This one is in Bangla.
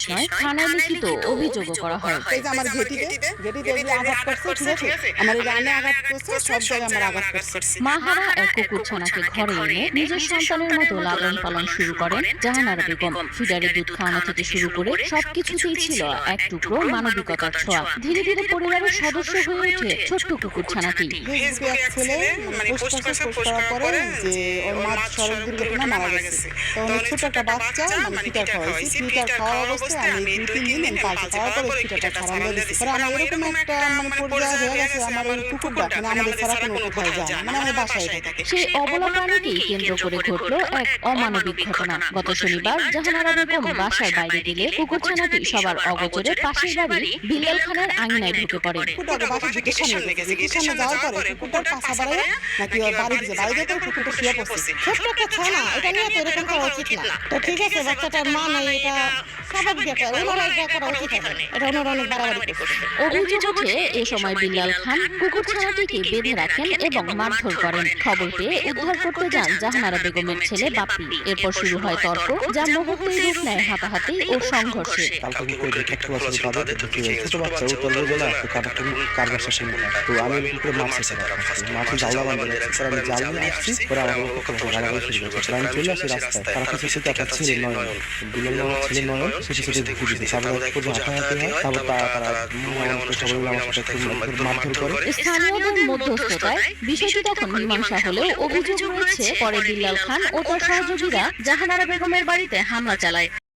নয়, থানায় লিখিত অভিযোগও করা হয়। এই যে আমার ঘেটিতে এগুলো আঘাত করছে, ঠিক আছে? আমার এই রানে আঘাত করছে, সব জায়গায় আমার আঘাত করছে। মাহারা এক কুকুরছানাকে ঘরে এনে নিজের সন্তানের মতো লালন পালন শুরু করেন জাহানারা বেগম। ফিডারে দুধ খাওয়ানো থেকে শুরু করে সবকিছুতেই ছিল এক টুকরো মানবিকতার ছোঁয়া। ধীরে ধীরে পরিবারের সদস্য হয়ে ওঠে ছোট্ট কুকুরছানাটি। ফেসবুকে এক ছেলে মানে পোস্ট করার পরে যে ওর মা সড়ক দুর্ঘটনা মারা গেছে। তো অনেক ছোট একটা বাচ্চা মানে ফিটার খাওয়াইছি। ফিটার খাওয়া অবস্থায় আমি 2-3 দিন পালছি। খাওয়ার পরে ফিটারটা খারাপ হয়ে গেছে। পরে আমার এরকম একটা মানে পর্যায়ে হয়ে গেছে, আমার ওই কুকুরটা মানে আমাদের ছাড়া কোনো কোথাও যায় না, মানে আমার বাসায় থাকে। সেই অবলা প্রাণীকেই কেন্দ্র করে ঘটল এক অমানবিক ঘটনা। গত শনিবার জাহানারা বেগম বাসার বাইরে গেলে কুকুরছানাটি সবার অগোচরে পাশের বাড়ি বিল্লাল খানের আঙিনায় ঢুকে পড়ে। কুকুরটা বাসার গেটের সামনে গেছে। গেটের সামনে যাওয়ার পরে কুকুরটার পাছা বাড়ায় নাকি ওর বাড়ি দিছে। বাড়িতে তো কুকুরটা শুয়ে পড়ছে। ছোট্ট একটা ছানা, এটা নিয়ে তো এরকম করা উচিত না। তো ঠিক আছে, বাচ্চাটার মা নাই, এটা স্বাভাবিক ব্যাপার। ওনারা এটা করা উচিত হবে। এটা ওনারা অনেক বাড়াবাড়ি করছে। অভিযোগ ওঠে এ সময় বিল্লাল খান কুকুরছানাটিকে বেঁধে রাখেন এবং মারধর করেন। খবর পেয়ে উদ্ধার করতে যান জাহানারা বেগমের ছেলে বাপ্পি। এরপর শুরু হয় তর্ক, যা মুহূর্তেই রূপ নেয় হাতাহাতি ও সংঘর্ষে। স্থানীয়দের মধ্যস্থতায় বিষয়টি তখন মীমাংসা হলেও অভিযোগ রয়েছে পরে বিল্লাল খান ও তার সহযোগীরা জাহানারা বেগমের বাড়িতে হামলা চালায়।